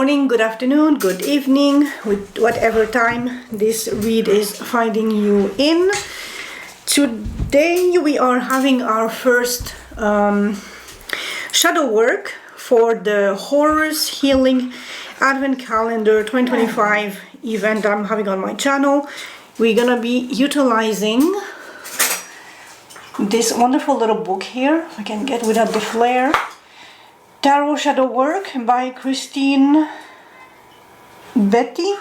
morning, good afternoon, good evening, with whatever time this read is finding you in. Today we are having our first shadow work for the Horus Healing Advent Calendar 2025 event that I'm having on my channel. We're gonna be utilizing this wonderful little book here. I can get without the flare. Tarot Shadow Work by Christine Setti.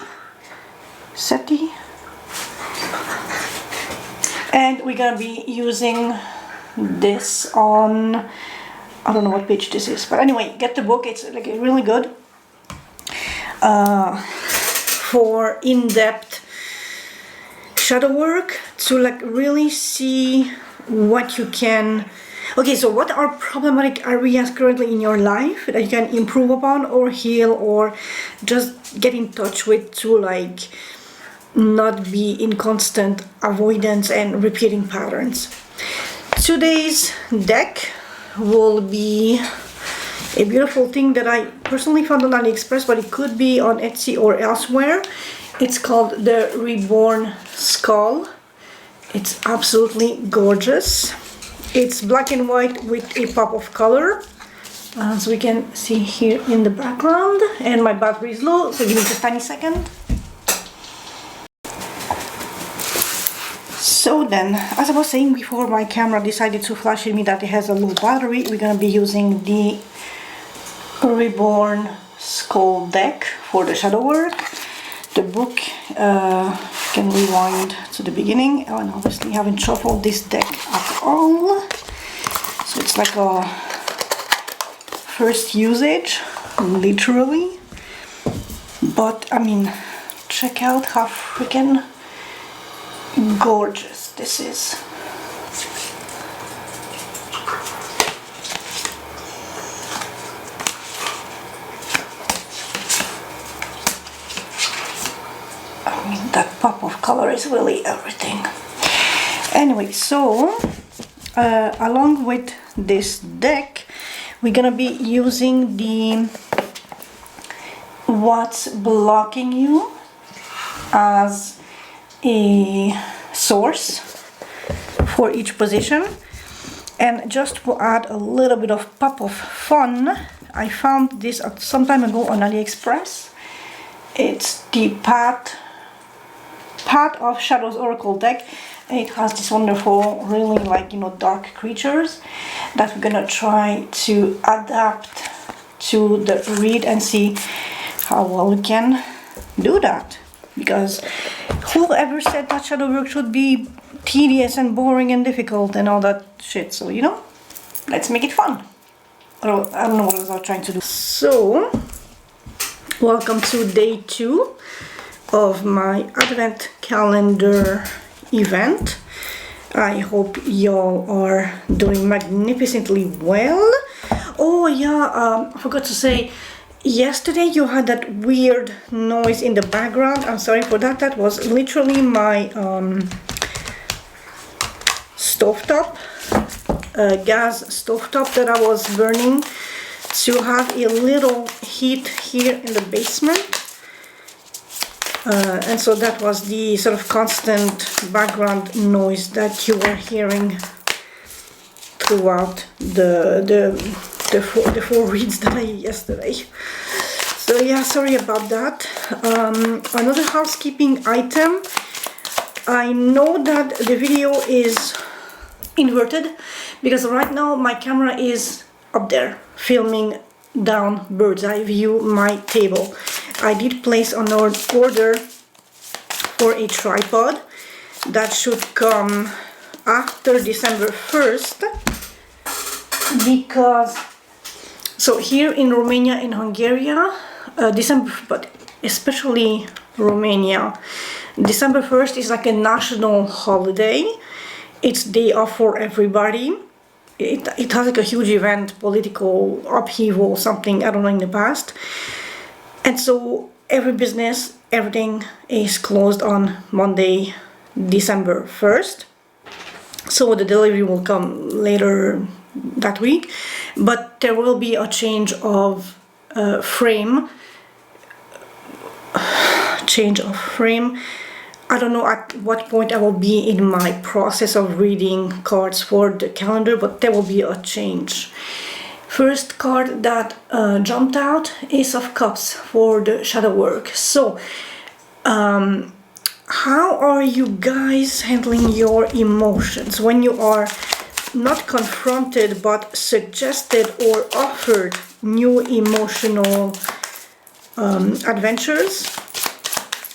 And we're gonna be using this on, I don't know what page this is, but anyway, get the book. It's like really good for in-depth shadow work to like really see what you can. Okay, so what are problematic areas currently in your life that you can improve upon or heal or just get in touch with to like not be in constant avoidance and repeating patterns. Today's deck will be a beautiful thing that I personally found on AliExpress, but it could be on Etsy or elsewhere. It's called the Reborn Skull. It's absolutely gorgeous. It's black and white with a pop of color, as we can see here in the background, and my battery is low, so give me just a tiny second. So then, as I was saying before, my camera decided to flash at me that it has a low battery. We're gonna be using the Reborn Skull Deck for the shadow work. The book can rewind to the beginning, and obviously I haven't shuffled this deck at all, so it's like a first usage, literally. But I mean, check out how freaking gorgeous this is. That pop of color is really everything. Anyway, so along with this deck, we're gonna be using the What's Blocking You as a source for each position. And just to add a little bit of pop of fun, I found this some time ago on AliExpress. It's the Path of Shadows Oracle deck. It has this wonderful, really like, you know, dark creatures that we're gonna try to adapt to the read and see how well we can do that. Because whoever said that shadow work should be tedious and boring and difficult and all that shit? So, you know, let's make it fun. I don't know what I was trying to do. So, welcome to day 2 of my Advent Calendar event. I hope y'all are doing magnificently well. Oh yeah, I forgot to say, yesterday you had that weird noise in the background. I'm sorry for that. That was literally my stovetop, gas stovetop that I was burning to have a little heat here in the basement. And so that was the sort of constant background noise that you were hearing throughout the four reads that I did yesterday. So yeah, sorry about that. Another housekeeping item. I know that the video is inverted because right now my camera is up there filming down bird's eye view my table. I did place an order for a tripod that should come after December 1st, because so here in Romania and Hungary, December, but especially Romania, December 1st is like a national holiday. It's day off for everybody. It has like a huge event, political upheaval, something, I don't know, in the past. And so every business, everything is closed on Monday, December 1st. So the delivery will come later that week. But there will be a change of frame change of frame. I don't know at what point I will be in my process of reading cards for the calendar, but there will be a change. First card that jumped out, Ace of Cups for the shadow work. So, how are you guys handling your emotions when you are not confronted but suggested or offered new emotional adventures?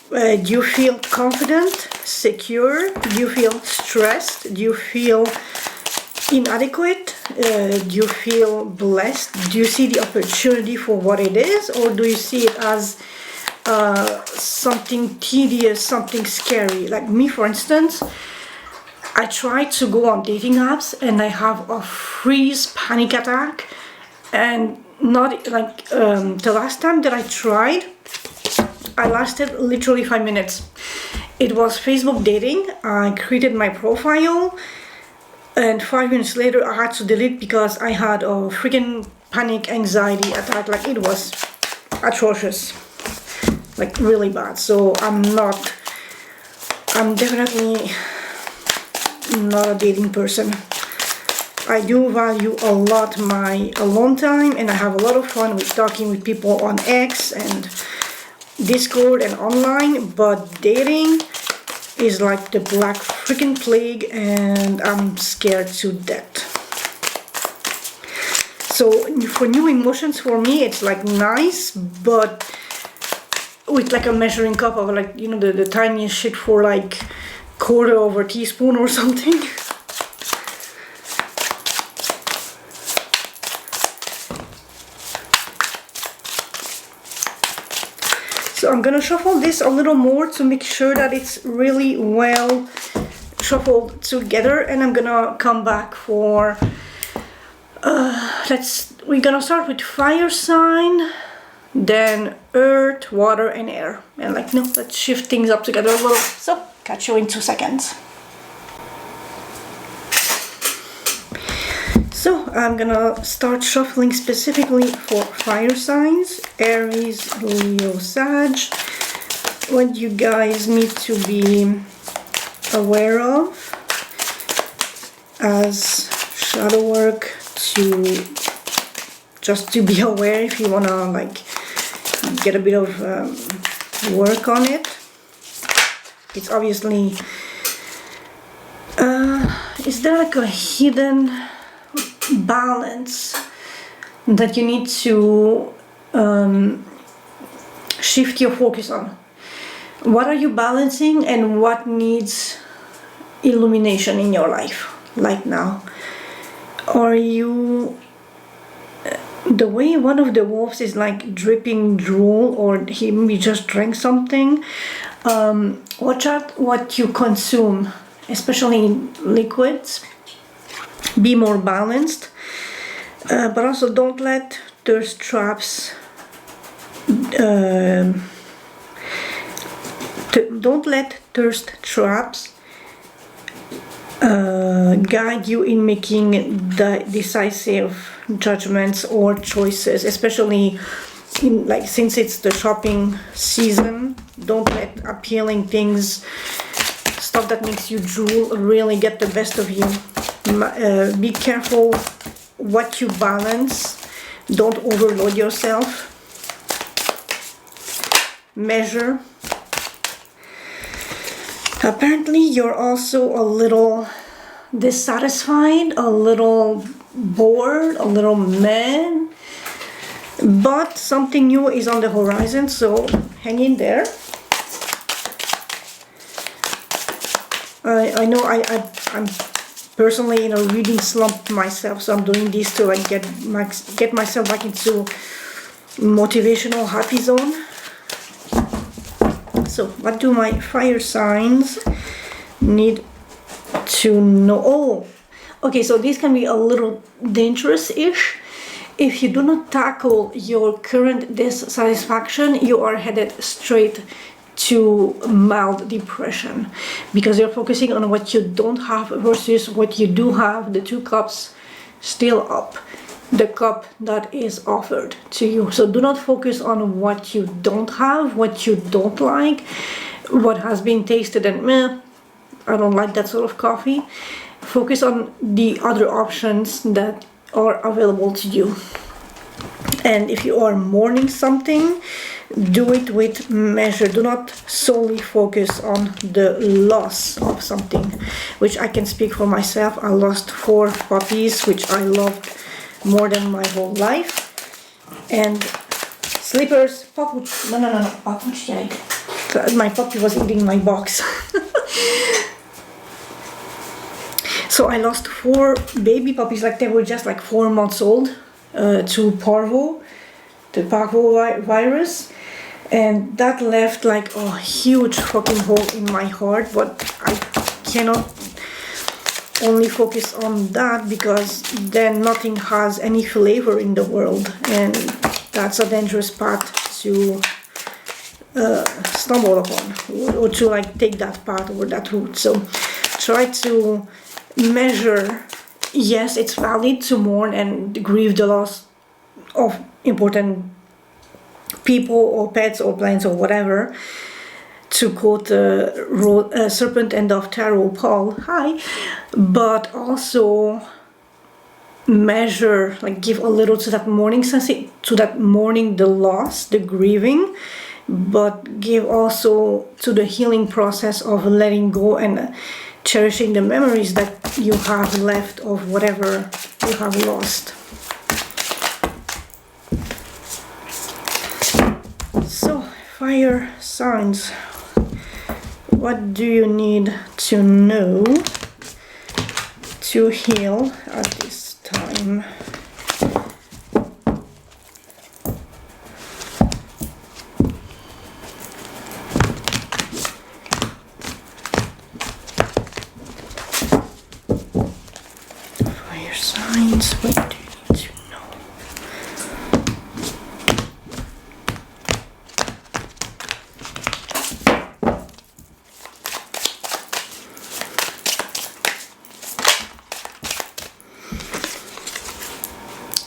Do you feel confident, secure? Do you feel stressed? Do you feel inadequate? Do you feel blessed? Do you see the opportunity for what it is, or do you see it as something tedious, something scary? Like me, for instance, I tried to go on dating apps and I have a freeze panic attack, and not like the last time that I tried, I lasted literally 5 minutes. It was Facebook dating. I created my profile and 5 minutes later I had to delete because I had a freaking panic anxiety attack. Like, it was atrocious, like really bad. So I'm definitely not a dating person. I do value a lot my alone time, and I have a lot of fun with talking with people on X and Discord and online, but dating is like the black freaking plague and I'm scared to death. So for new emotions, for me it's like nice, but with like a measuring cup of, like, you know, the tiniest shit for like quarter of a teaspoon or something. So I'm gonna shuffle this a little more to make sure that it's really well shuffled together, and I'm gonna come back for we're gonna start with fire sign, then earth, water and air, and like, no, let's shift things up together a little. So catch you in 2 seconds. So I'm gonna start shuffling specifically for fire signs, Aries, Leo, Sag. What you guys need to be aware of as shadow work, just to be aware if you wanna like get a bit of work on it. It's obviously is there like a hidden balance that you need to shift your focus on? What are you balancing, and what needs illumination in your life right now? Are you the way one of the wolves is like dripping drool, or he maybe just drank something? Watch out what you consume, especially liquids. Be more balanced, but also don't let thirst traps guide you in making the decisive judgments or choices, especially in, like, since it's the shopping season. Don't let appealing things, stuff that makes you drool, really get the best of you. Be careful what you balance. Don't overload yourself. Measure. Apparently you're also a little dissatisfied, a little bored, a little mad, but something new is on the horizon, so hang in there. I know I'm personally in a reading slump myself, so I'm doing this to like get myself back into motivational happy zone. So what do my fire signs need to know? Oh, okay, so this can be a little dangerous-ish. If you do not tackle your current dissatisfaction, you are headed straight to mild depression, because you're focusing on what you don't have versus what you do have. The 2 cups still up. the cup that is offered to you. So do not focus on what you don't have, what you don't like, what has been tasted and meh, I don't like that sort of coffee. Focus on the other options that are available to you. And if you are mourning something, do it with measure. Do not solely focus on the loss of something, which I can speak for myself. I lost 4 puppies, which I loved more than my whole life. And slippers, papuch, no, papuch, yeah. My puppy was eating my box. So I lost 4 baby puppies, like they were just like 4 months old, to parvo, the parvo virus. And that left like a huge fucking hole in my heart, but I cannot only focus on that, because then nothing has any flavor in the world, and that's a dangerous path to stumble upon, or to like take that path or that route. So try to measure. Yes, it's valid to mourn and grieve the loss of important people or pets or plants or whatever, to quote Serpent End of Tarot Paul, hi, but also measure, like give a little to that mourning to that mourning the loss, the grieving, but give also to the healing process of letting go and cherishing the memories that you have left of whatever you have lost. So, fire signs. What do you need to know to heal at this time? Fire signs, what do you need to know?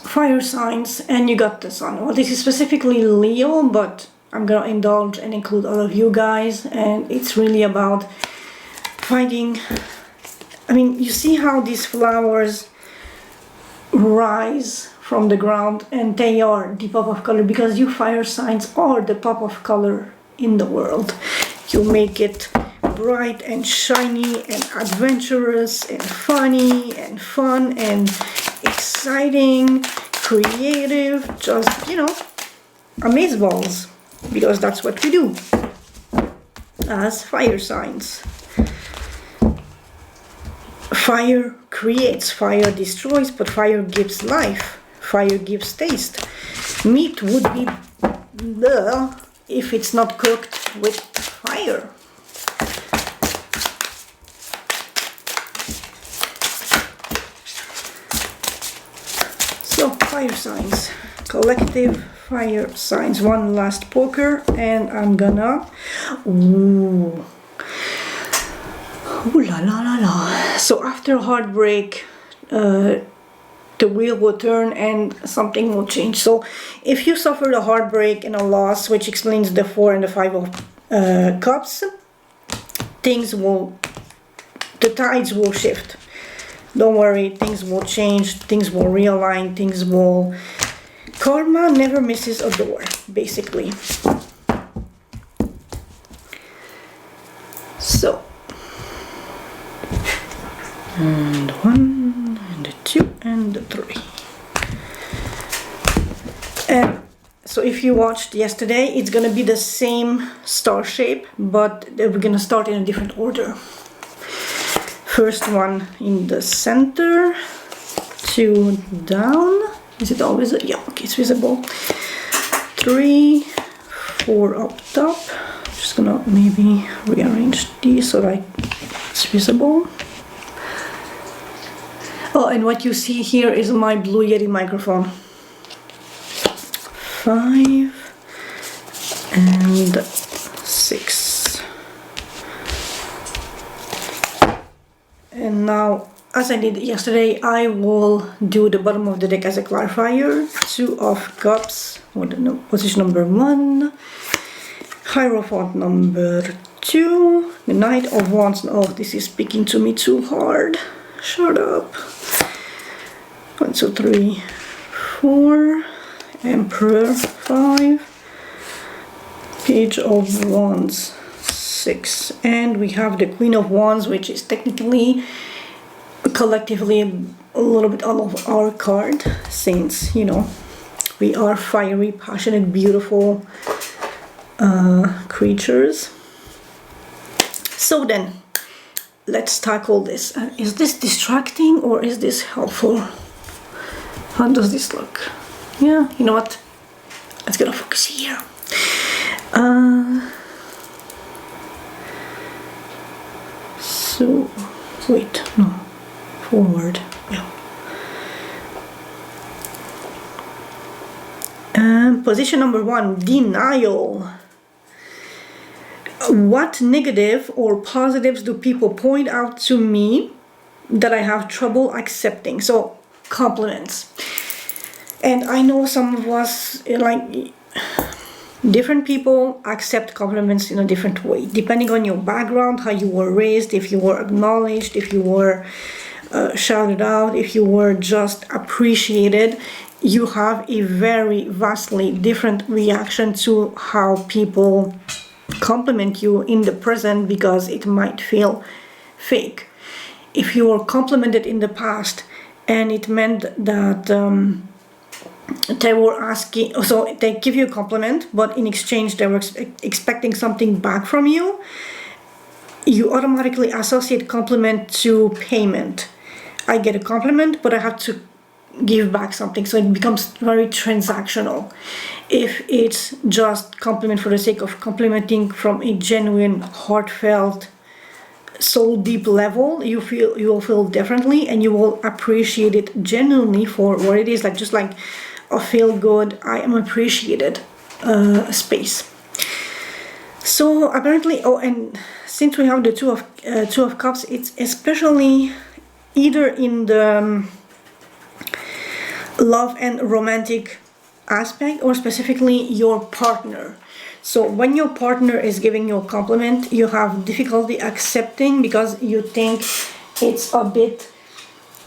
Fire signs, and you got the sun. Well, this is specifically Leo, but I'm gonna indulge and include all of you guys, and it's really about finding, I mean, you see how these flowers rise from the ground, and they are the pop of color, because you fire signs are the pop of color in the world. You make it bright and shiny and adventurous and funny and fun and exciting, creative, just, you know, amazeballs, because that's what we do as fire signs. Fire creates, fire destroys, but fire gives life, fire gives taste. Meat would be bleh if it's not cooked with fire. So, fire signs, collective fire signs. One last poker, and I'm gonna, ooh la la la la. So after heartbreak, the wheel will turn and something will change. So if you suffered a heartbreak and a loss, which explains the 4 and the 5 of cups, the tides will shift. Don't worry, things will change, things will realign, things will... Karma never misses a door, basically. So, and 1, and the 2, and the 3. And so if you watched yesterday, it's gonna be the same star shape, but we're gonna start in a different order. First one in the center, 2 down. Is it always? Yeah, okay, it's visible. 3, 4 up top. Just gonna maybe rearrange these so that it's visible. Oh, and what you see here is my Blue Yeti microphone. 5 and 6. And now as I did yesterday, I will do the bottom of the deck as a clarifier. Two of Cups, position number 1. Hierophant number 2. The Knight of Wands. Oh, this is speaking to me too hard. Shut up. 1, 2, 3, 4. Emperor 5. Page of Wands 6. And we have the Queen of Wands, which is technically collectively a little bit all of our card, since, you know, we are fiery, passionate, beautiful creatures. So then, let's tackle this. Is this distracting or is this helpful? How does this look? Yeah, you know what? Let's get a focus here. So, wait, no, forward, yeah. Position number 1, denial. What negative or positives do people point out to me that I have trouble accepting? So, compliments. And I know some of us, like, different people accept compliments in a different way, depending on your background, how you were raised, if you were acknowledged, if you were shouted out, if you were just appreciated. You have a very vastly different reaction to how people compliment you in the present, because it might feel fake. If you were complimented in the past and it meant that they were asking, so they give you a compliment, but in exchange they were expecting something back from you, you automatically associate compliment to payment. I get a compliment, but I have to give back something, so it becomes very transactional. If it's just compliment for the sake of complimenting from a genuine, heartfelt, soul deep level, you will feel differently, and you will appreciate it genuinely for what it is, like just like a feel good, I am appreciated space. So apparently, oh, and since we have the two of Cups, it's especially either in the love and romantic aspect, or specifically your partner. So when your partner is giving you a compliment, you have difficulty accepting because you think it's a bit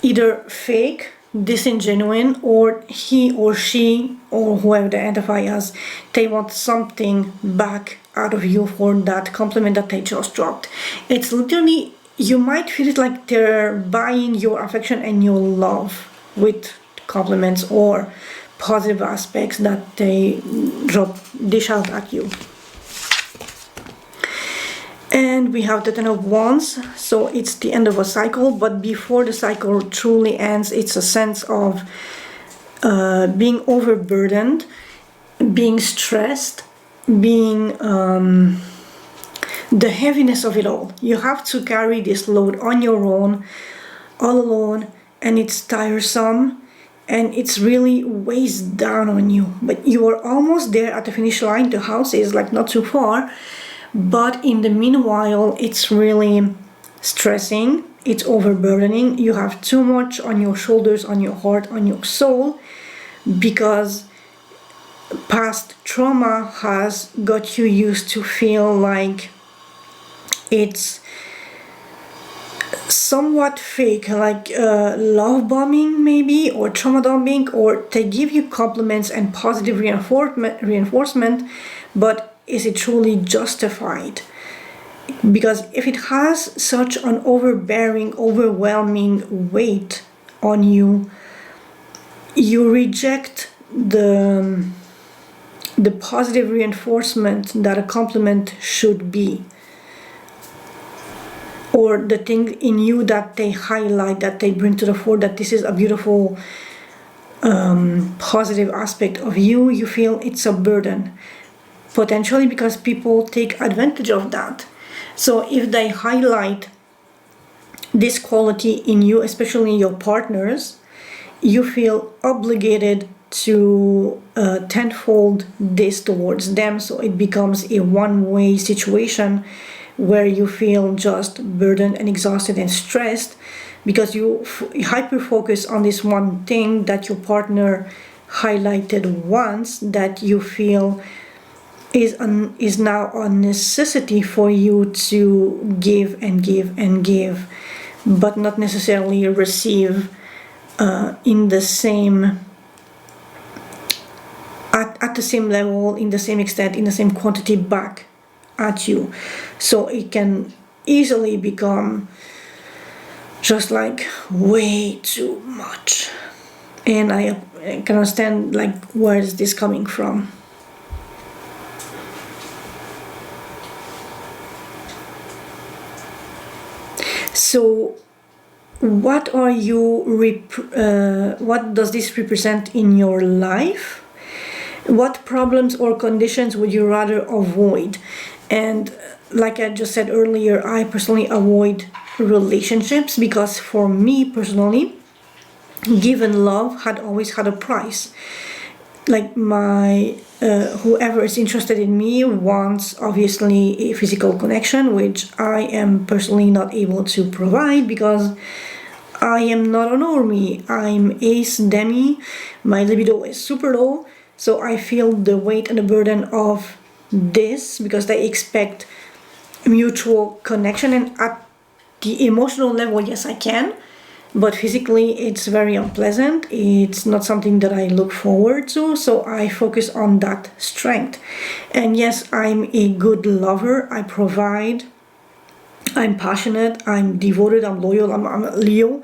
either fake, disingenuine, or he or she or whoever they identify as, they want something back out of you for that compliment that they just dropped. It's literally, you might feel it like they're buying your affection and your love with compliments or positive aspects that they dish out at you. And we have the Ten of Wands, so it's the end of a cycle, but before the cycle truly ends, it's a sense of being overburdened, being stressed, being the heaviness of it all. You have to carry this load on your own, all alone, and it's tiresome, and it's really weighs down on you. But you are almost there at the finish line. The house is like not too far, but in the meanwhile, it's really stressing, it's overburdening. You have too much on your shoulders, on your heart, on your soul, because past trauma has got you used to feel like it's somewhat fake, like love bombing maybe, or trauma dumping, or they give you compliments and positive reinforcement, but is it truly justified? Because if it has such an overbearing, overwhelming weight on you, you reject the positive reinforcement that a compliment should be, or the thing in you that they highlight, that they bring to the fore, that this is a beautiful positive aspect of you. You feel it's a burden, potentially because people take advantage of that. So if they highlight this quality in you, especially your partners, you feel obligated to tenfold this towards them, so it becomes a one-way situation where you feel just burdened and exhausted and stressed because you hyper focus on this one thing that your partner highlighted once, that you feel is now a necessity for you to give and give and give, but not necessarily receive in the same at the same level, in the same extent, in the same quantity back at you. So it can easily become just like way too much. And I can understand like where is this coming from. So what are you what does this represent in your life? What problems or conditions would you rather avoid? And like I just said earlier, I personally avoid relationships because for me personally, given love had always had a price. Like my whoever is interested in me wants obviously a physical connection, which I am personally not able to provide because I am not a normie. I'm ace demi, my libido is super low, so I feel the weight and the burden of this because they expect mutual connection, and at the emotional level, yes, I can, but physically it's very unpleasant. It's not something that I look forward to, so I focus on that strength. And yes, I'm a good lover, I provide, I'm passionate, I'm devoted, I'm loyal, I'm a Leo.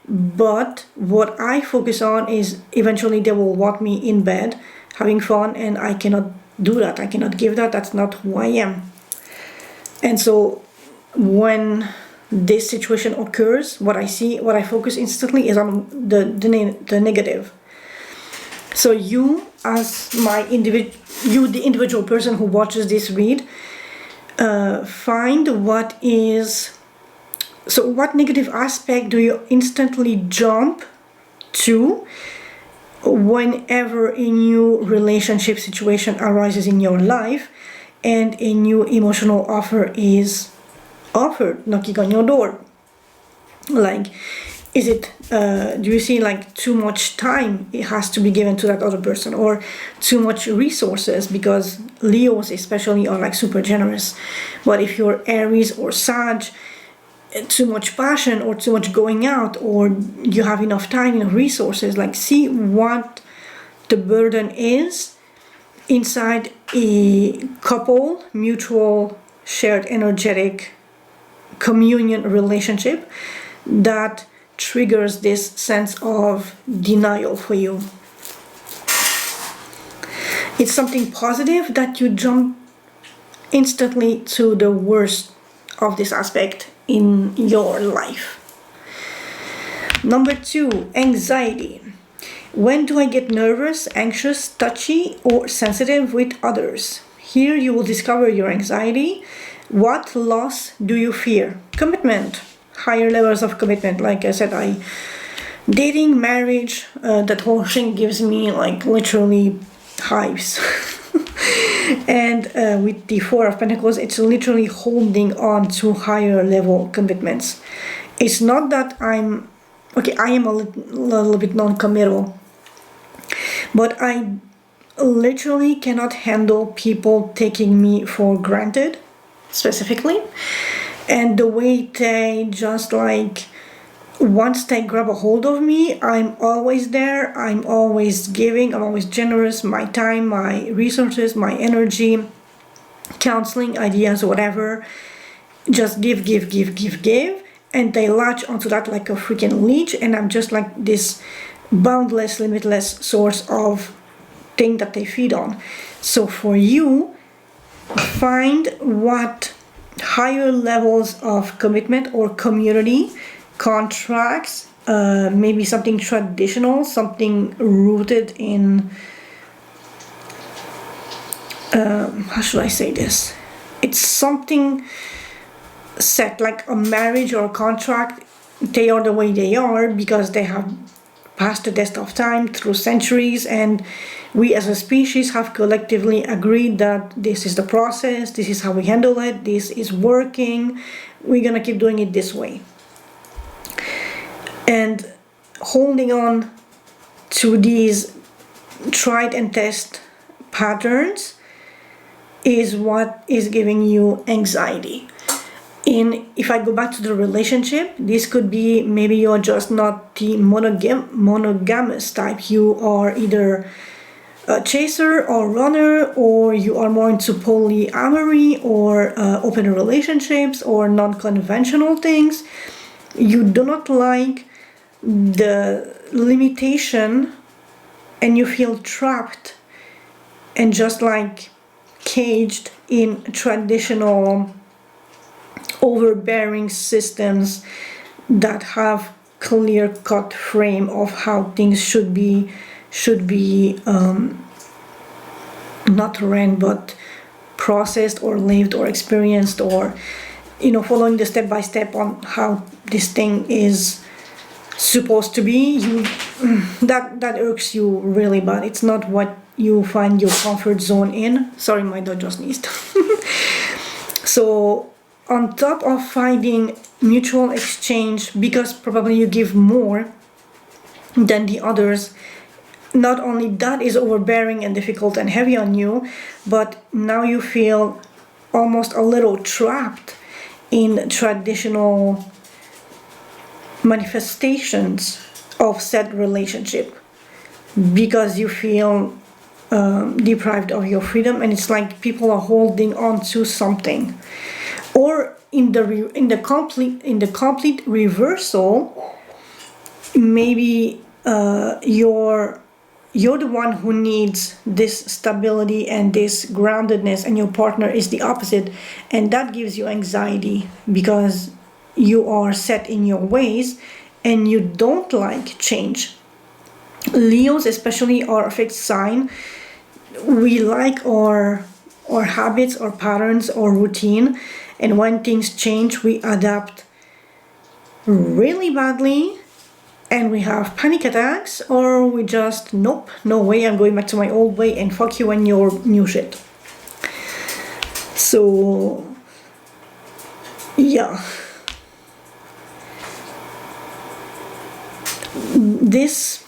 But what I focus on is eventually they will want me in bed having fun, and I cannot do that. I cannot give that. That's not who I am. And so when this situation occurs, what I focus instantly is on the negative. So you, as the individual person who watches this read, find what negative aspect do you instantly jump to whenever a new relationship situation arises in your life and a new emotional offer is offered, knocking on your door. Like, is it, do you see like too much time it has to be given to that other person, or too much resources, because Leos especially are like super generous. But if you're Aries or Sag, too much passion or too much going out, or you have enough time, enough resources, like see what the burden is inside a couple, mutual, shared, energetic communion relationship that triggers this sense of denial for you. It's something positive that you jump instantly to the worst of this aspect in your life. Number 2, anxiety. When do I get nervous, anxious, touchy, or sensitive with others? Here you will discover your anxiety. What loss do you fear? Commitment, higher levels of commitment. Like I said, dating, marriage, that whole thing gives me like literally hives. And with the Four of Pentacles, it's literally holding on to higher level commitments. It's not that I am a little bit non-committal, but I literally cannot handle people taking me for granted, specifically. And the way they just like, once they grab a hold of me, I'm always there, I'm always giving, I'm always generous, my time, my resources, my energy, counseling, ideas, whatever. Just give, and they latch onto that like a freaking leech, and I'm just like this boundless, limitless source of thing that they feed on. So for you, find what higher levels of commitment or community, contracts, maybe something traditional, something rooted in, how should I say this? It's something set, like a marriage or a contract. They are the way they are because they have passed the test of time through centuries, and we as a species have collectively agreed that this is the process, this is how we handle it, this is working, we're gonna keep doing it this way. And holding on to these tried and test patterns is what is giving you anxiety. If I go back to the relationship, this could be maybe you're just not the monogamous type. You are either a chaser or runner, or you are more into polyamory or open relationships or non-conventional things. You do not like the limitation and you feel trapped and just like caged in traditional overbearing systems that have clear-cut frame of how things should be not ran but processed or lived or experienced, or following the step by step on how this thing is supposed to be. That irks you really bad. It's not what you find your comfort zone in. Sorry, my dog just sneezed. So on top of finding mutual exchange, because probably you give more than the others, not only that is overbearing and difficult and heavy on you, but now you feel almost a little trapped in traditional manifestations of said relationship, because you feel deprived of your freedom, and it's like people are holding on to something. Or in the complete reversal, maybe you're the one who needs this stability and this groundedness, and your partner is the opposite, and that gives you anxiety because you are set in your ways and you don't like change. Leos especially are a fixed sign. We like our habits or patterns or routine, and when things change we adapt really badly and we have panic attacks, or we just, nope, no way, I'm going back to my old way and fuck you and your new shit. So yeah, this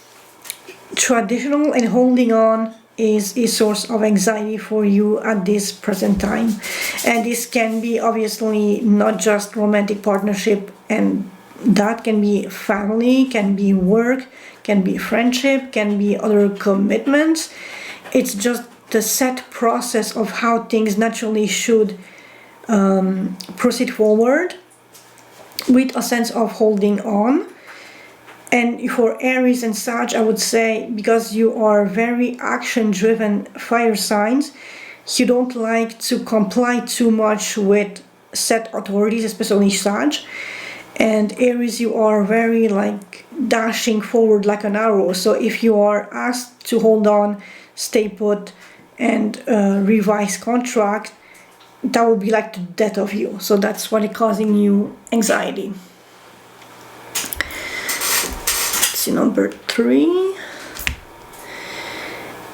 traditional and holding on is a source of anxiety for you at this present time. And this can be obviously not just romantic partnership, and that can be family, can be work, can be friendship, can be other commitments. It's just the set process of how things naturally should proceed forward with a sense of holding on. And for Aries and Sag, I would say, because you are very action-driven fire signs, you don't like to comply too much with set authorities, especially Sag. And Aries, you are very like dashing forward like an arrow. So if you are asked to hold on, stay put, and revise contract, that would be like the death of you. So that's what is causing you anxiety. Number 3,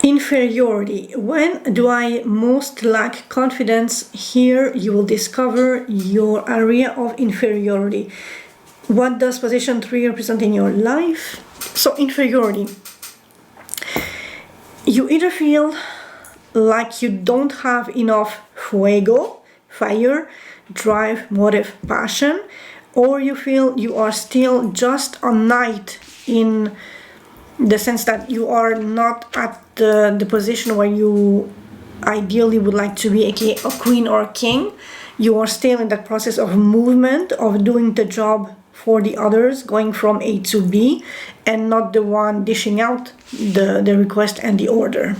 inferiority. When do I most lack confidence? Here you will discover your area of inferiority. What does position 3 represent in your life? So inferiority, you either feel like you don't have enough fuego, fire, drive, motive, passion, or you feel you are still just a knight, in the sense that you are not at the position where you ideally would like to be, aka a queen or a king. You are still in that process of movement, of doing the job for the others, going from A to B, and not the one dishing out the request and the order.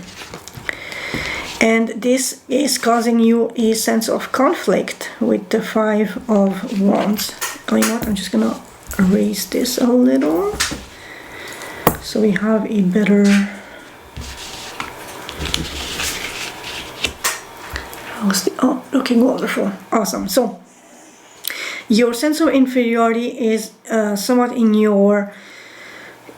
And this is causing you a sense of conflict with the 5 of Wands. Oh, you know what? I'm just gonna erase this a little, so we have a better, oh, looking wonderful, awesome. So your sense of inferiority is somewhat in your,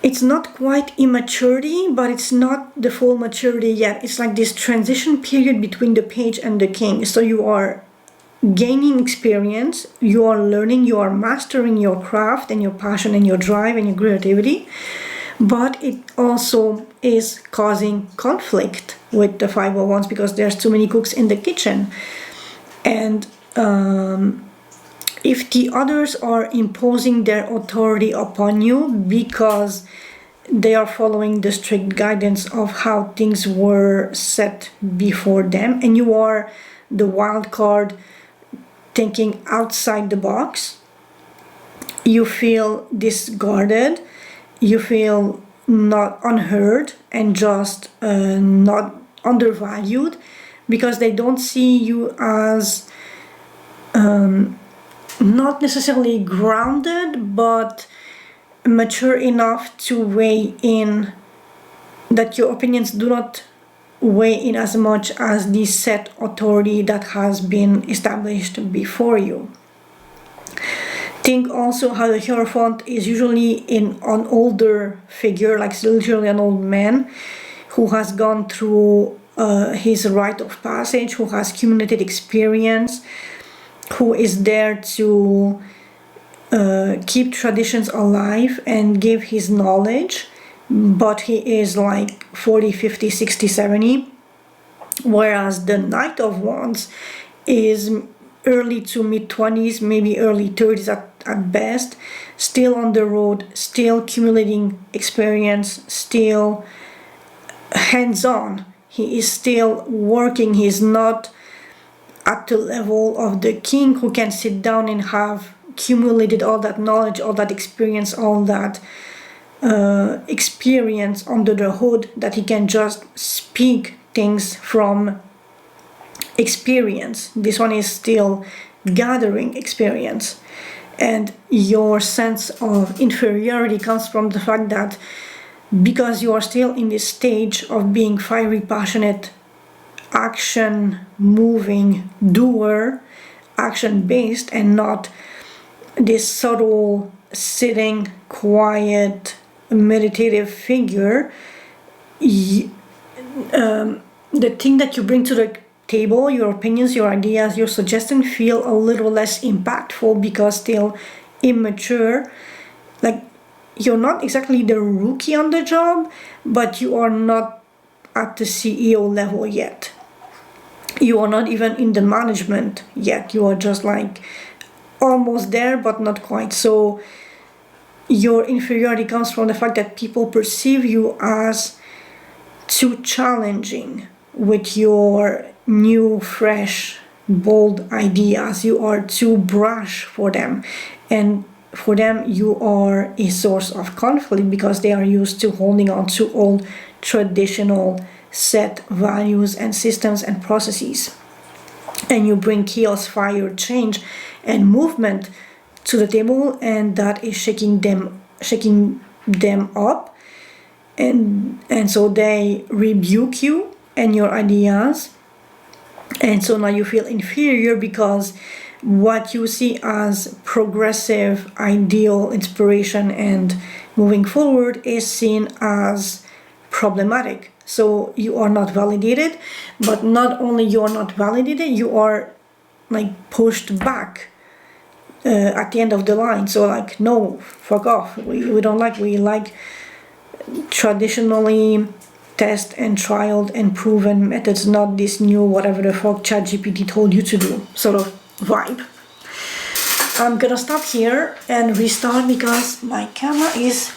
it's not quite immaturity, but it's not the full maturity yet. It's like this transition period between the Page and the King. So you are gaining experience, you are learning, you are mastering your craft and your passion and your drive and your creativity, but it also is causing conflict with the Five of Wands because there's too many cooks in the kitchen. And if the others are imposing their authority upon you because they are following the strict guidance of how things were set before them, and you are the wild card thinking outside the box, you feel discarded, you feel not unheard and just not undervalued because they don't see you as not necessarily grounded, but mature enough to weigh in, that your opinions do not weigh in as much as the set authority that has been established before you. Think also how the Hierophant is usually an older figure, like literally an old man who has gone through his rite of passage, who has accumulated experience, who is there to keep traditions alive and give his knowledge, but he is like 40, 50, 60, 70, whereas the Knight of Wands is early to mid-20s, maybe early 30s at best, still on the road, still accumulating experience, still hands-on. He is still working. He's not at the level of the king who can sit down and have accumulated all that knowledge, all that experience, all that experience under the hood, that he can just speak things from experience. This one is still gathering experience, and your sense of inferiority comes from the fact that because you are still in this stage of being fiery, passionate, action moving doer, action based, and not this subtle sitting quiet meditative figure, the thing that you bring to the table, your opinions, your ideas, your suggestions, feel a little less impactful because still immature. Like, you're not exactly the rookie on the job, but you are not at the CEO level yet. You are not even in the management yet. You are just like almost there, but not quite. So your inferiority comes from the fact that people perceive you as too challenging with your new, fresh, bold ideas. You are too brash for them, and for them you are a source of conflict because they are used to holding on to old traditional set values and systems and processes, and you bring chaos, fire, change and movement to the table, and that is shaking them up, and so they rebuke you and your ideas, and so now you feel inferior because what you see as progressive, ideal, inspiration and moving forward is seen as problematic. So you are not validated, but not only you are not validated, you are like pushed back at the end of the line. So like, no, fuck off. We don't like, we like traditionally test and trialed and proven methods, not this new whatever the fuck ChatGPT told you to do sort of vibe. I'm gonna stop here and restart because my camera is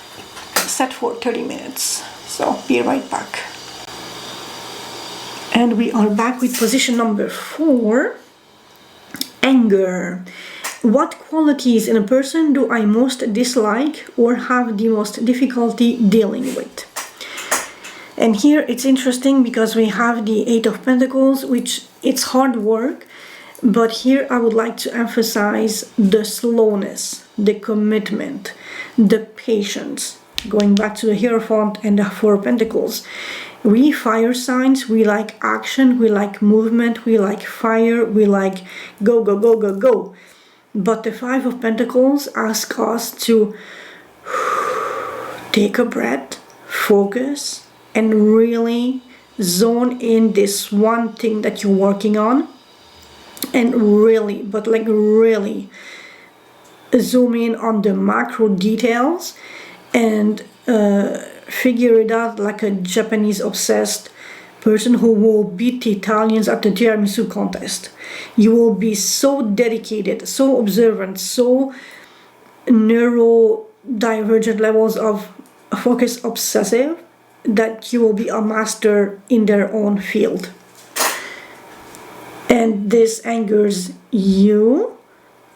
set for 30 minutes. So be right back. And we are back with position number 4, anger. What qualities in a person do I most dislike or have the most difficulty dealing with? And here it's interesting because we have the 8 of Pentacles, which it's hard work, but here I would like to emphasize the slowness, the commitment, the patience. Going back to the Hierophant and the 4 of Pentacles. We fire signs, we like action, we like movement, we like fire, we like go, go, go, go, go. But the 5 of Pentacles asks us to take a breath, focus, and really zone in this one thing that you're working on and really, but like really zoom in on the macro details and figure it out like a Japanese obsessed person who will beat the Italians at the tiramisu contest. You will be so dedicated, so observant, so neurodivergent levels of focus obsessive that you will be a master in their own field. And this angers you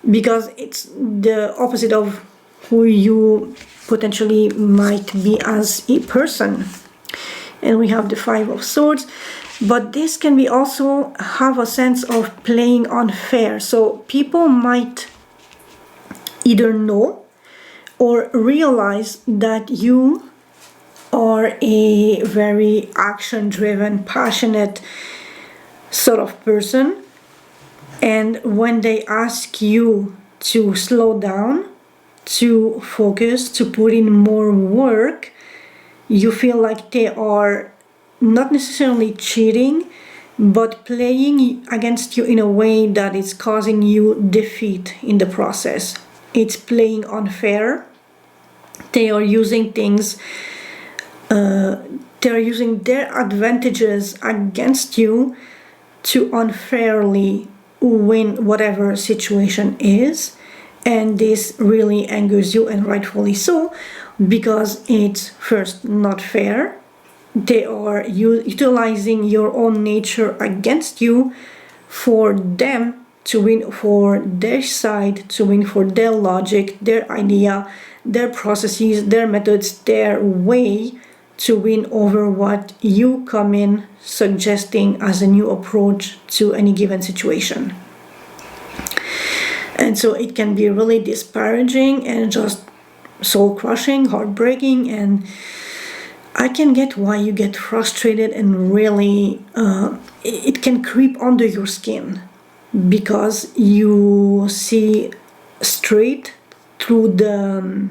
because it's the opposite of who you potentially might be as a person. And we have the Five of Swords, but this can be also have a sense of playing unfair. So people might either know or realize that you are a very action-driven, passionate sort of person, and when they ask you to slow down, to focus, to put in more work, you feel like they are not necessarily cheating, but playing against you in a way that is causing you defeat in the process. It's playing unfair. They are using things, they're using their advantages against you to unfairly win whatever situation is. And this really angers you, and rightfully so, because it's first not fair. They are utilizing your own nature against you for them to win, for their side to win, for their logic, their idea, their processes, their methods, their way to win over what you come in suggesting as a new approach to any given situation. And so it can be really disparaging and just soul-crushing, heartbreaking, and I can get why you get frustrated, and really it can creep under your skin because you see straight through the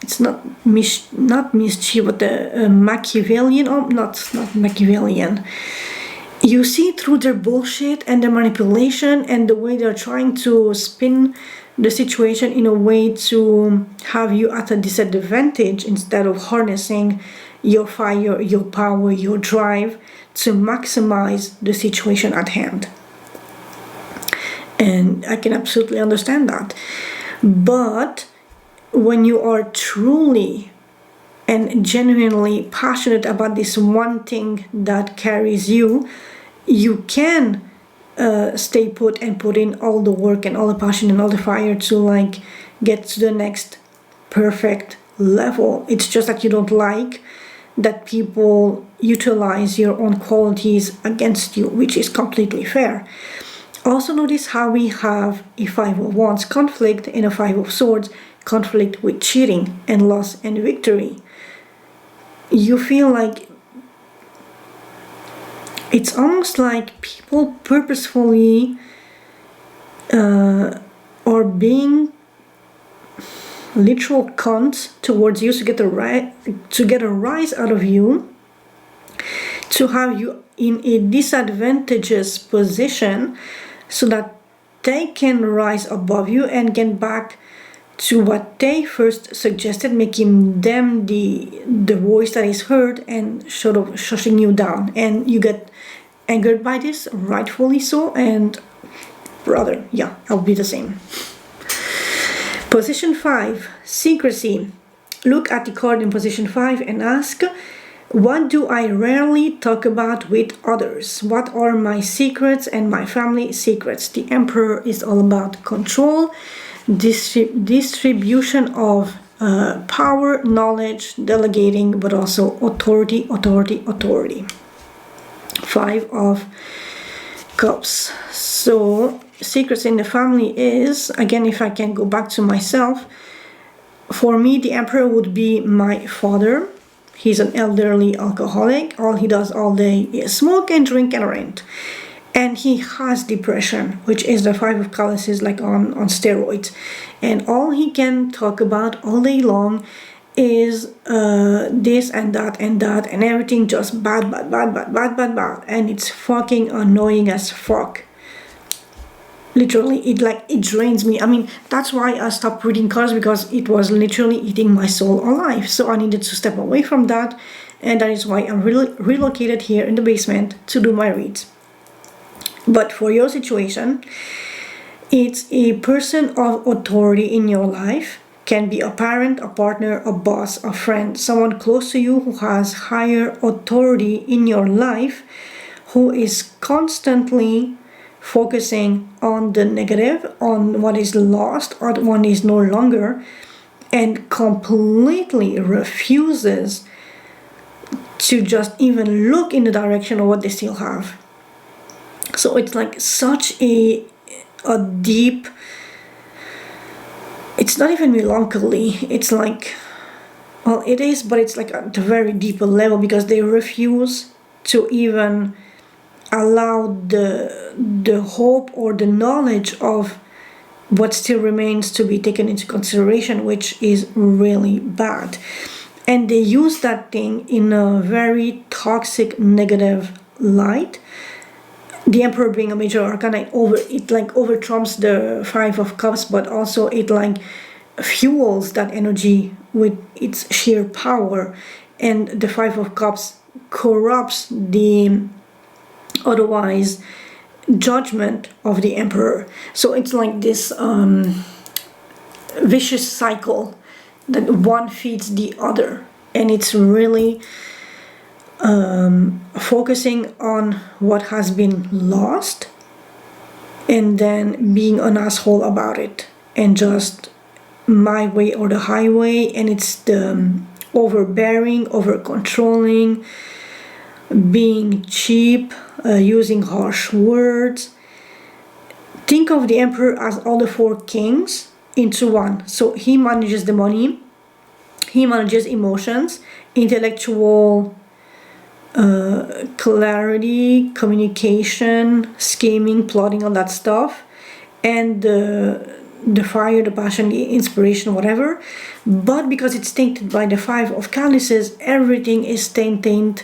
it's not mischief, but the Machiavellian, not Machiavellian. You see through their bullshit and their manipulation and the way they're trying to spin the situation in a way to have you at a disadvantage instead of harnessing your fire, your power, your drive to maximize the situation at hand. And I can absolutely understand that. But when you are truly and genuinely passionate about this one thing that carries you, you can stay put and put in all the work and all the passion and all the fire to like get to the next perfect level. It's just that you don't like that people utilize your own qualities against you, which is completely fair. Also notice how we have a Five of Wands conflict and a Five of Swords conflict with cheating and loss and victory. You feel like it's almost like people purposefully are being literal cunts towards you to get a rise out of you, to have you in a disadvantageous position so that they can rise above you and get back to what they first suggested, making them the voice that is heard and sort of shushing you down. And you get angered by this, rightfully so, and brother, yeah, I'll be the same. Position 5, secrecy. Look at the card in position 5 and ask, what do I rarely talk about with others? What are my secrets and my family secrets? The Emperor is all about control, distribution of power, knowledge, delegating, but also authority. 5 of Cups. So secrets in the family is, again, if I can go back to myself, for me the Emperor would be my father. He's an elderly alcoholic. All he does all day is smoke and drink and rant. And he has depression, which is the 5 of Chalices, like on steroids. And all he can talk about all day long is this and that and that, and everything just bad, and it's fucking annoying as fuck. Literally, it drains me. I mean, that's why I stopped reading cards, because it was literally eating my soul alive. So I needed to step away from that, and that is why I'm relocated here in the basement to do my reads. But for your situation, it's a person of authority in your life. Can be a parent, a partner, a boss, a friend, someone close to you who has higher authority in your life, who is constantly focusing on the negative, on what is lost or what is no longer, and completely refuses to just even look in the direction of what they still have. So it's like such a deep, it's not even melancholy, it's like, well, it is, but it's like at a very deep level, because they refuse to even allow the hope or the knowledge of what still remains to be taken into consideration, which is really bad. And they use that thing in a very toxic, negative light. The Emperor being a major arcana, it like over trumps the Five of Cups, but also it like fuels that energy with its sheer power, and the Five of Cups corrupts the otherwise judgment of the Emperor. So it's like this vicious cycle that one feeds the other, and it's really focusing on what has been lost, and then being an asshole about it, and just my way or the highway. And it's the overbearing, over controlling, being cheap, using harsh words. Think of the Emperor as all the four kings into one. So he manages the money, he manages emotions, intellectual clarity, communication, scheming, plotting, all that stuff, and the fire, the passion, the inspiration, whatever. But because it's tainted by the Five of Chalices, everything is tainted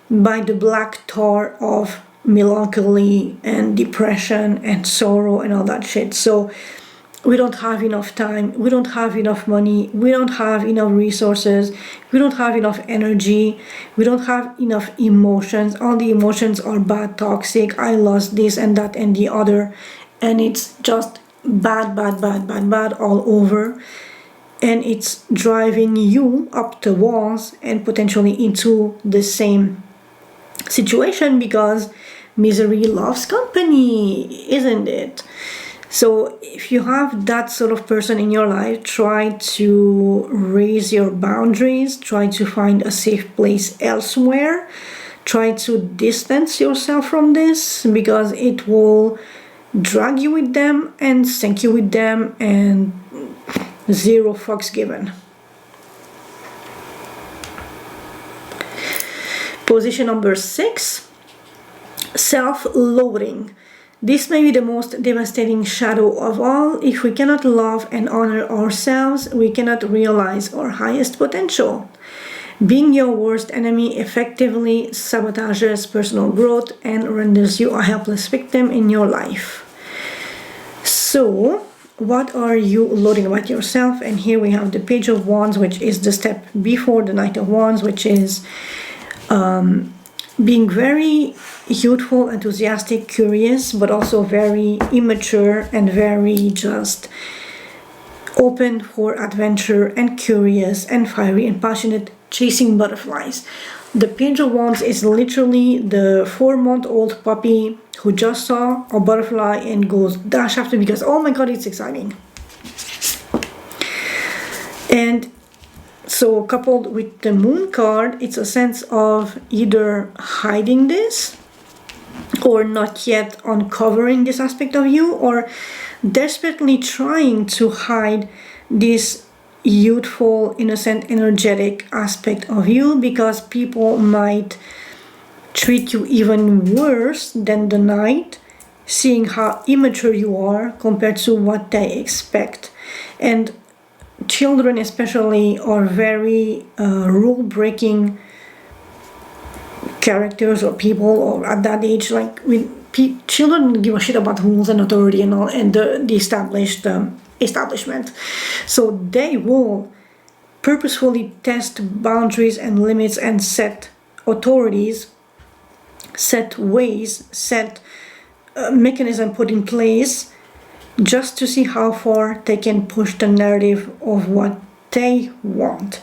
by the black tar of melancholy and depression and sorrow and all that shit. So we don't have enough time, we don't have enough money, we don't have enough resources, we don't have enough energy, we don't have enough emotions. All the emotions are bad, toxic, I lost this and that and the other, and it's just bad all over. And it's driving you up the walls and potentially into the same situation, because misery loves company, isn't it? So if you have that sort of person in your life, try to raise your boundaries, try to find a safe place elsewhere, try to distance yourself from this, because it will drag you with them and sink you with them, and zero fucks given. Position number 6, self-loathing. This may be the most devastating shadow of all. If we cannot love and honor ourselves, we cannot realize our highest potential. Being your worst enemy effectively sabotages personal growth and renders you a helpless victim in your life. So, what are you loading about yourself? And here we have the Page of Wands, which is the step before the Knight of Wands, which is being very youthful, enthusiastic, curious, but also very immature and very just open for adventure and curious and fiery and passionate, chasing butterflies. The Page of Wands is literally the 4-month-old puppy who just saw a butterfly and goes dash after because, oh my god, it's exciting. And so coupled with the Moon card, it's a sense of either hiding this or not yet uncovering this aspect of you, or desperately trying to hide this youthful, innocent, energetic aspect of you, because people might treat you even worse than the Knight, seeing how immature you are compared to what they expect. And children especially are very rule-breaking characters or people, or at that age, like children don't give a shit about rules and authority and all, and the established establishment. So they will purposefully test boundaries and limits and set authorities, set ways, set mechanism put in place just to see how far they can push the narrative of what they want.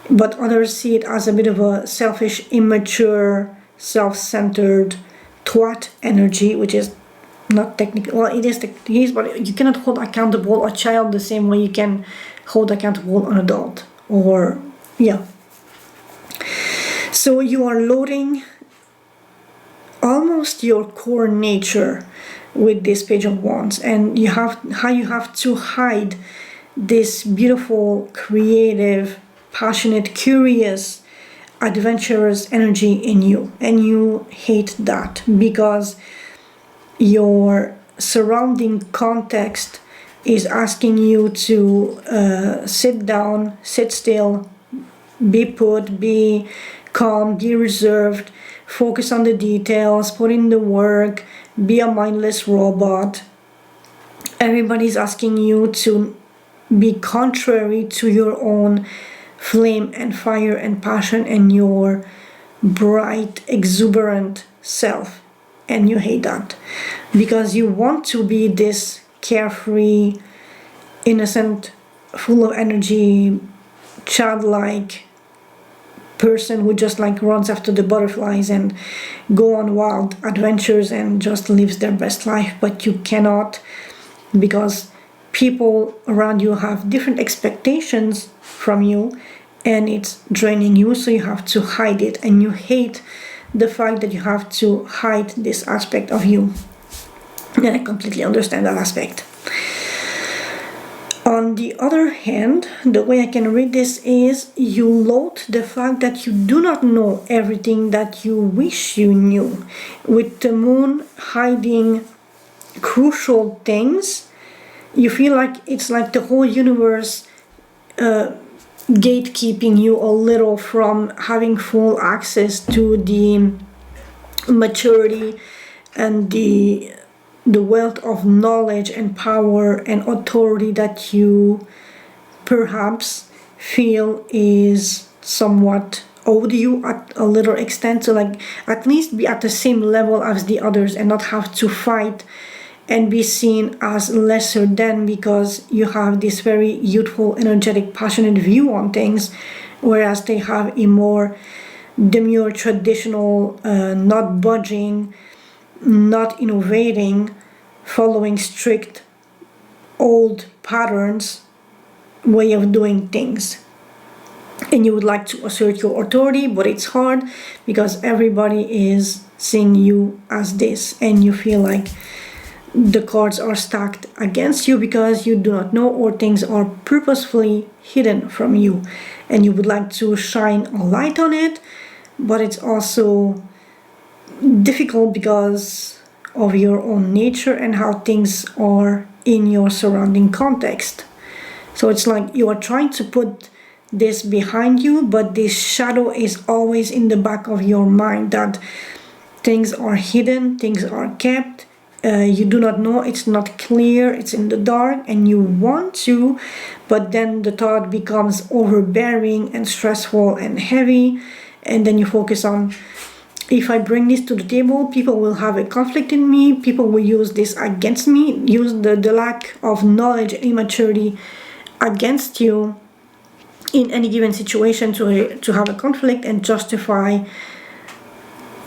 But others see it as a bit of a selfish, immature, self-centered twat energy, which is not technical. Well, it is, but you cannot hold accountable a child the same way you can hold accountable an adult. Or, yeah. So you are loading almost your core nature with this Page of Wands, and you have to hide this beautiful, creative, passionate, curious, adventurous energy in you, and you hate that because your surrounding context is asking you to sit down, sit still, be put, be calm, be reserved, focus on the details, put in the work, be a mindless robot. Everybody's asking you to be contrary to your own flame and fire and passion and your bright, exuberant self. And you hate that because you want to be this carefree, innocent, full of energy, childlike person who just like runs after the butterflies and go on wild adventures and just lives their best life. But you cannot, because people around you have different expectations from you and it's draining you, so you have to hide it, and you hate the fact that you have to hide this aspect of you. And I completely understand that aspect. On the other hand, the way I can read this is you loathe the fact that you do not know everything that you wish you knew. With the moon hiding crucial things, you feel like it's like the whole universe gatekeeping you a little from having full access to the maturity and the wealth of knowledge and power and authority that you perhaps feel is somewhat owed you at a little extent. So like at least be at the same level as the others and not have to fight and be seen as lesser than because you have this very youthful, energetic, passionate view on things, whereas they have a more demure, traditional, not budging, not innovating, following strict old patterns way of doing things. And you would like to assert your authority, but it's hard because everybody is seeing you as this, and you feel like the cards are stacked against you because you do not know, or things are purposefully hidden from you, and you would like to shine a light on it, but it's also difficult because of your own nature and how things are in your surrounding context. So it's like you are trying to put this behind you, but this shadow is always in the back of your mind that things are hidden, things are kept, you do not know, it's not clear, it's in the dark, and you want to, but then the thought becomes overbearing and stressful and heavy, and then you focus on, if I bring this to the table, people will have a conflict in me, people will use this against me, use the lack of knowledge and immaturity against you in any given situation to have a conflict and justify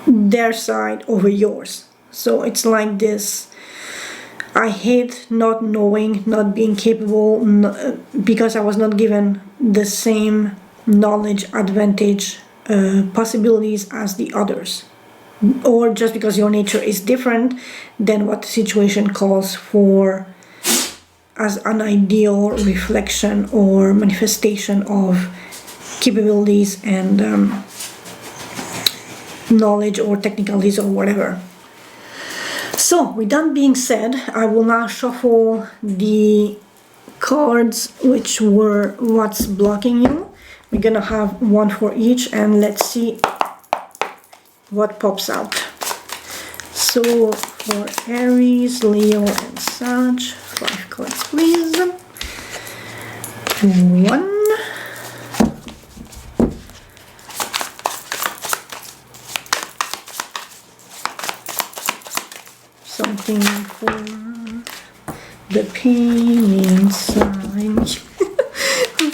their side over yours. So it's like this, I hate not knowing, not being capable, because I was not given the same knowledge, advantage, possibilities as the others, or just because your nature is different than what the situation calls for as an ideal reflection or manifestation of capabilities and knowledge or technicalities or whatever. So with that being said, I will now shuffle the cards, which were what's blocking you. We're gonna have one for each, and let's see what pops out. So for Aries, Leo, and Sag, 5 cards please. 1, something for the pain inside.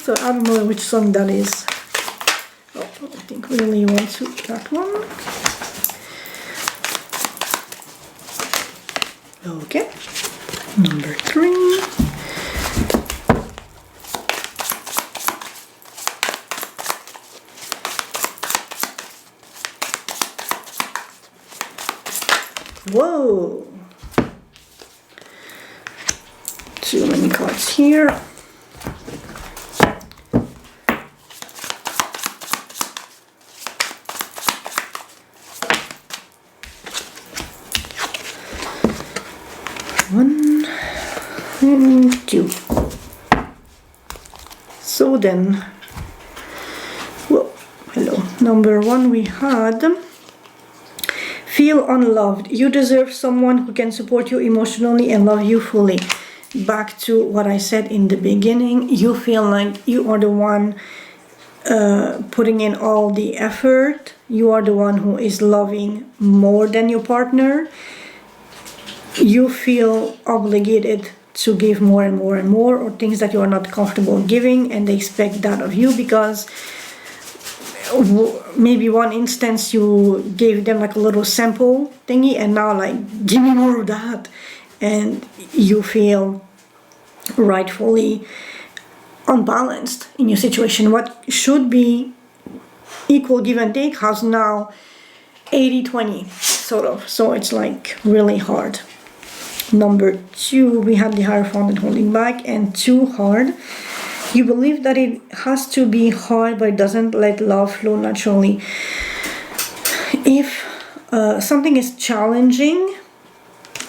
So I don't know which song that is. Oh, I think we really want to that one. Okay, number 3. Whoa! Too many cards here. One and 2. So then, well, hello. Number 1 we had, feel unloved. You deserve someone who can support you emotionally and love you fully. Back to what I said in the beginning, you feel like you are the one putting in all the effort. You are the one who is loving more than your partner. You feel obligated to give more and more and more, or things that you are not comfortable giving, and they expect that of you because maybe one instance you gave them like a little sample thingy, and now like give me more of that, and you feel rightfully unbalanced in your situation. What should be equal give and take has now 80-20 sort of, so it's like really hard. Number 2 we have the Hierophant and holding back, and too hard. You believe that it has to be hard, but it doesn't let love flow naturally. If something is challenging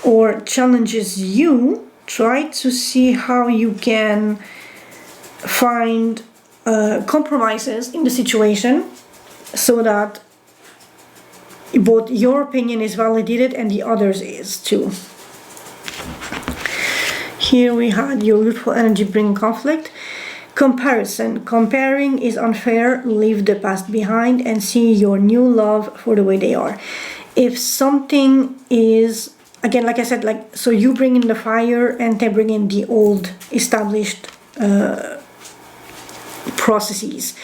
or challenges you, try to see how you can find compromises in the situation so that both your opinion is validated and the others is too. Here we had your youthful energy bring conflict. Comparison. Comparing is unfair. Leave the past behind and see your new love for the way they are. If something is, again, like I said, like, so you bring in the fire and they bring in the old established processes.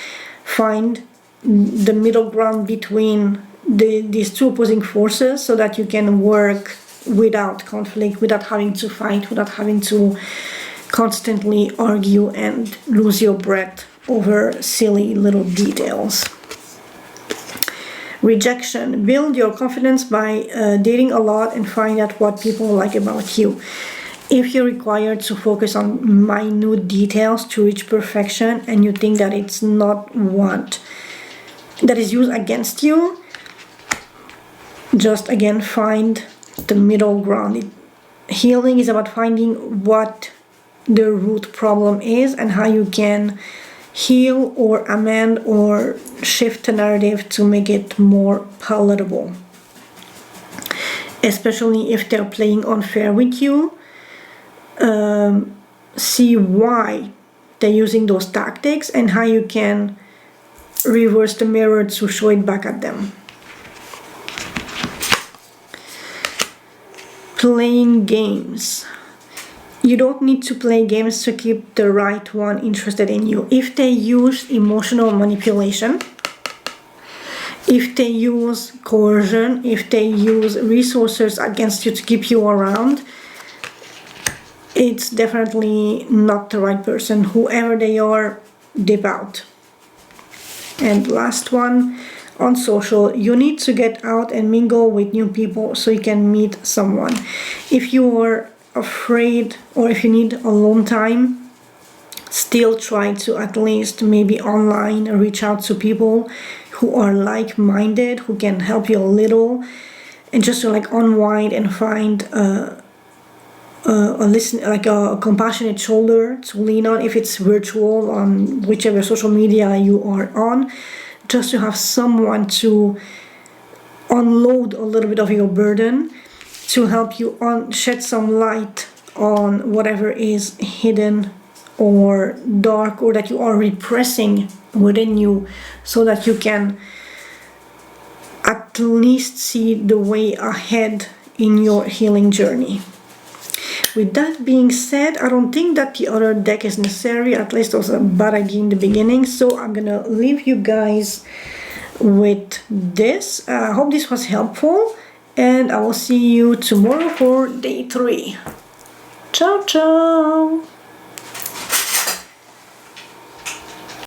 Find the middle ground between these two opposing forces so that you can work without conflict, without having to fight, without having to constantly argue and lose your breath over silly little details. Rejection. Build your confidence by dating a lot and find out what people like about you. If you're required to focus on minute details to reach perfection and you think that it's not what that is used against you, just again find the middle ground. Healing is about finding what the root problem is and how you can heal or amend or shift the narrative to make it more palatable. Especially if they're playing unfair with you, see why they're using those tactics and how you can reverse the mirror to show it back at them. Playing games. You don't need to play games to keep the right one interested in you. If they use emotional manipulation, if they use coercion, if they use resources against you to keep you around, it's definitely not the right person. Whoever they are, dip out. And last one, on social, you need to get out and mingle with new people so you can meet someone. If you are afraid or if you need alone time, still try to at least maybe online reach out to people who are like-minded, who can help you a little, and just to like unwind and find like a compassionate shoulder to lean on if it's virtual on whichever social media you are on, just to have someone to unload a little bit of your burden, to help you shed some light on whatever is hidden or dark or that you are repressing within you, so that you can at least see the way ahead in your healing journey. With that being said, I don't think that the other deck is necessary. At least it was a bad idea in the beginning, so I'm gonna leave you guys with this. I hope this was helpful, and I will see you tomorrow for day 3. Ciao ciao.